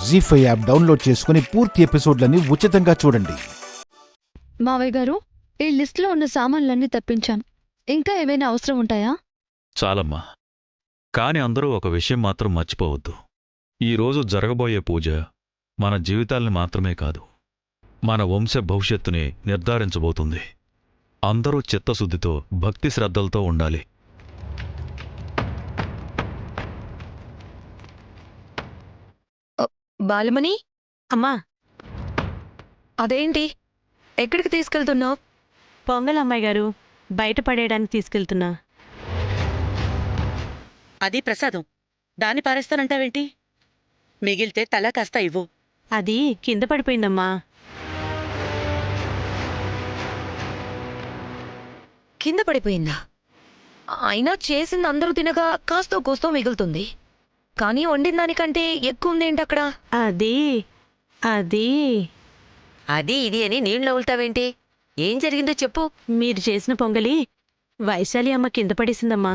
జీ5 app download చేసుకుని పూర్తి ఎపిసోడ్లని ఉచితంగా చూడండి. మావయ్య గారు, ఈ లిస్టులో ఉన్న సామాన్లన్నీ తెప్పించాను. ఇంకా ఏమైనా అవసరం ఉంటాయా? చాలమ్మా. కాని అందరూ ఒక విషయం మాత్రం మర్చిపోవద్దు. ఈరోజు జరగబోయే పూజ మన జీవితాల్ని మాత్రమే కాదు, మన వంశ భవిష్యత్తుని నిర్ధారించబోతుంది. అందరూ చిత్తశుద్ధితో భక్తి శ్రద్ధలతో ఉండాలి. బాలమణి, అమ్మా, అదేంటి ఎక్కడికి తీసుకెళ్తున్నావు? పొంగల్ అమ్మాయి గారు, బయట పడేయడానికి తీసుకెళ్తున్నా. అది ప్రసాదం, దాన్ని పారేస్తానంటావేంటి? మిగిలితే తల కాస్త ఇవ్వు. అది కింద పడిపోయిందమ్మా. కింద పడిపోయిందా? అయినా చేసింది అందరూ తినగా కాస్తో కోస్తో మిగులుతుంది. కానీ వండిన దానికంటే ఎక్కువ ఉందేంటి అక్కడ? అది అది అది ఇది అని నీళ్ళు నవ్వులుతావేంటి? ఏం జరిగిందో చెప్పు. మీరు చేసిన పొంగలి వైశాలి అమ్మ కింద పడేసిందమ్మా.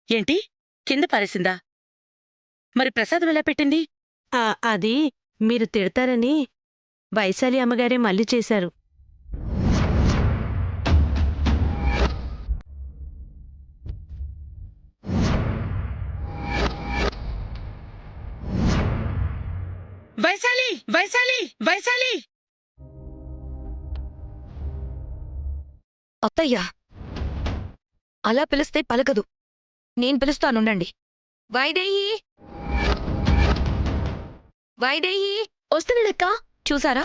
ఏంటి, కింద పారేసిందా? మరి ప్రసాదం ఎలా పెట్టింది? అది మీరు తిడతారని వైశాలి అమ్మగారే మళ్ళీ చేశారు. వైశాలి, వైశాలి, వైశాలి! అత్తయ్యా, అలా పిలిస్తే పలకదు. నేను పిలుస్తానుండండి. వైదేహి, వైదేహి! వస్తున్నాడక్క. చూసారా?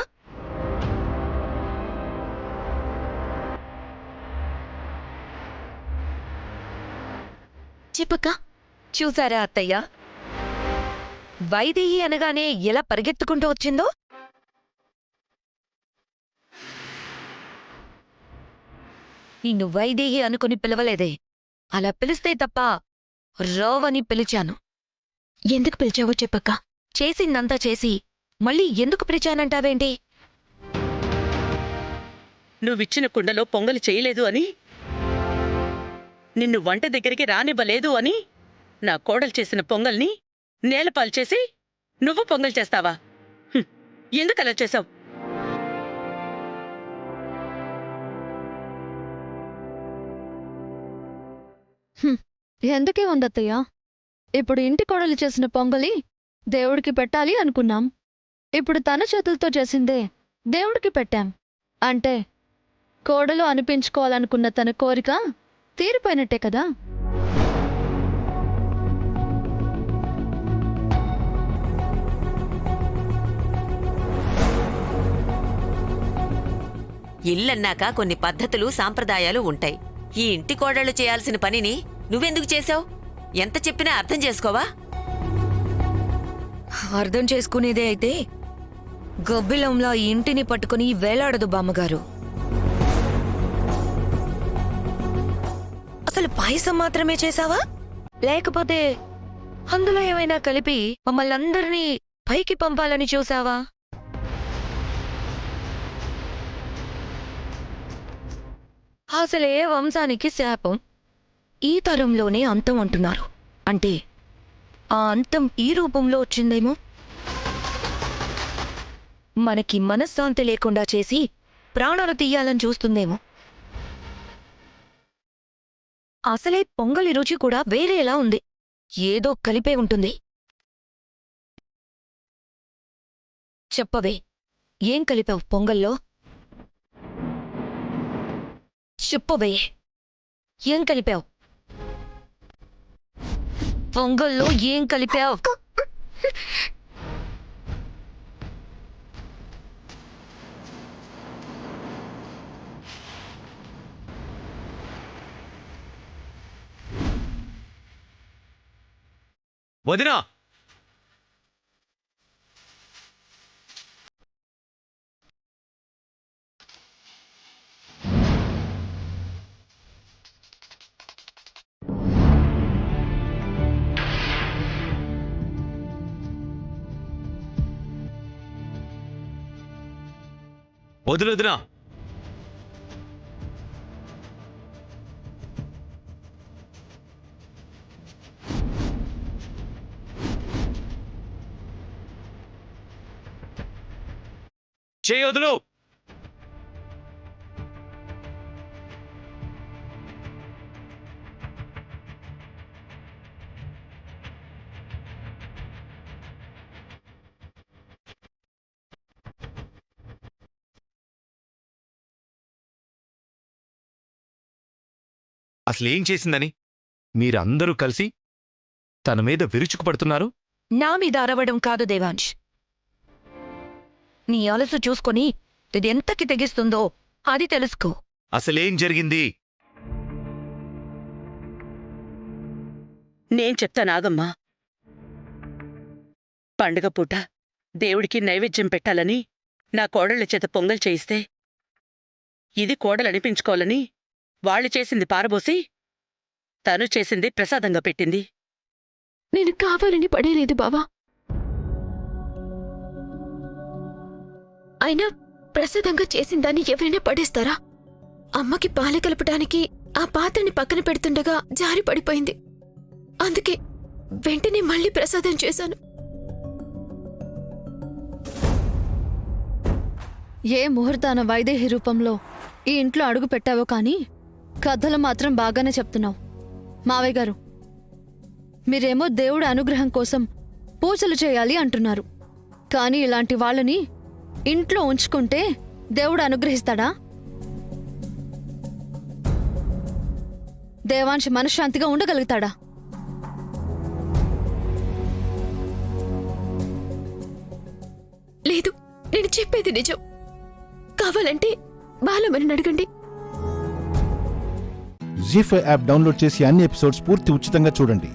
చెప్పక్క. చూసారా అత్తయ్య, వైదేహి అనగానే ఎలా పరిగెత్తుకుంటూ వచ్చిందో? నిన్ను వైదేహి అనుకుని పిలవలేదే, అలా పిలిస్తే తప్ప రావని పిలిచాను. ఎందుకు పిలిచావో చెప్పక్క. చేసిందంతా చేసి మళ్ళీ ఎందుకు పిలిచానంటావేంటి? నువ్విచ్చిన కుండలో పొంగలి చేయలేదు అని, నిన్ను వంట దగ్గరికి రానివ్వలేదు అని, నా కోడలు చేసిన పొంగల్ని నేలపాలు చేసి నువ్వు పొంగల్ చేస్తావా? ఎందుకలా చేశావు? ఎందుకే ఉందత్తయ్య? ఇప్పుడు ఇంటి కోడలు చేసిన పొంగలి దేవుడికి పెట్టాలి అనుకున్నాం. ఇప్పుడు తన చేతులతో చేసిందే దేవుడికి పెట్టాం. అంటే కోడలు అనిపించుకోవాలనుకున్న తన కోరిక తీరిపోయినట్టే కదా. ఇల్లన్నాక కొన్ని పద్ధతులు సాంప్రదాయాలు ఉంటాయి. ఈ ఇంటి కోడళ్లు చేయాల్సిన పనిని నువ్వెందుకు చేశావు? ఎంత చెప్పినా అర్థం చేసుకోవా? అర్థం చేసుకునేదే అయితే గబ్బిలంలా ఈ ఇంటిని పట్టుకుని వేలాడదు బామ్మగారు. అసలు పాయసం మాత్రమే చేశావా, లేకపోతే అందులో ఏమైనా కలిపి మమ్మల్ని అందరినీ పైకి పంపాలని చూసావా? అసలే వంశానికి శాపం, ఈ తరంలోనే అంతం అంటున్నారు. అంటే ఆ అంతం ఈ రూపంలో వచ్చిందేమో. మనకి మనశ్శాంతి లేకుండా చేసి ప్రాణాలు తీయాలని చూస్తుందేమో. అసలే పొంగలి రుచి కూడా వేరేలా ఉంది. ఏదో కలిపే ఉంటుంది. చెప్పవే, ఏం కలిపావు పొంగల్లో? చెప్పవే, ఏం కలిపావు పొంగల్లో? ఏం కలిపావు? వదినా! వదినా. చేయొదులు. అసలేం చేసిందని మీరందరూ కలిసి తన మీద విరుచుకుపడుతున్నారు? నా మీద అరవడం కాదు దేవాంశ్. నీ అలసు చూసుకొని ఇది ఎంతకి తెగిస్తుందో అది తెలుసుకో. అసలేం జరిగింది? నేను చెప్తాను ఆగమ్మా. పండుగ పూట దేవుడికి నైవేద్యం పెట్టాలని నా కోడళ్ల చేత పొంగల్ చేయిస్తే ఇది కోడలనిపించుకోవాలని వాళ్ళు చేసింది పారబోసి తను చేసింది ప్రసాదంగా పెట్టింది. నేను కావాలని పడేలేదు బావా. అయినా ప్రసాదంగా చేసిన దాన్ని ఎవరైనా పడేస్తారా? అమ్మకి పాలు కలపటానికి ఆ పాత్రని పక్కన పెడుతుండగా జారి పడిపోయింది. అందుకే వెంటనే మళ్ళీ ప్రసాదం చేశాను. ఏ ముహూర్తాన వైదేహి రూపంలో ఈ ఇంట్లో అడుగు పెట్టావో కానీ కథలు మాత్రం బాగానే చెప్తున్నావు. మావయ్య గారు, మీరేమో దేవుడి అనుగ్రహం కోసం పూజలు చేయాలి అంటున్నారు. కానీ ఇలాంటి వాళ్ళని ఇంట్లో ఉంచుకుంటే దేవుడు అనుగ్రహిస్తాడా? దేవాంశ్ మనశ్శాంతిగా ఉండగలుగుతాడా? లేదు, నేను చెప్పేది నిజం. కావాలంటే బాలమని అడగండి. జీ5 యాప్ డౌన్లోడ్ చేసి అన్ని ఎపిసోడ్స్ పూర్తి ఉచితంగా చూడండి.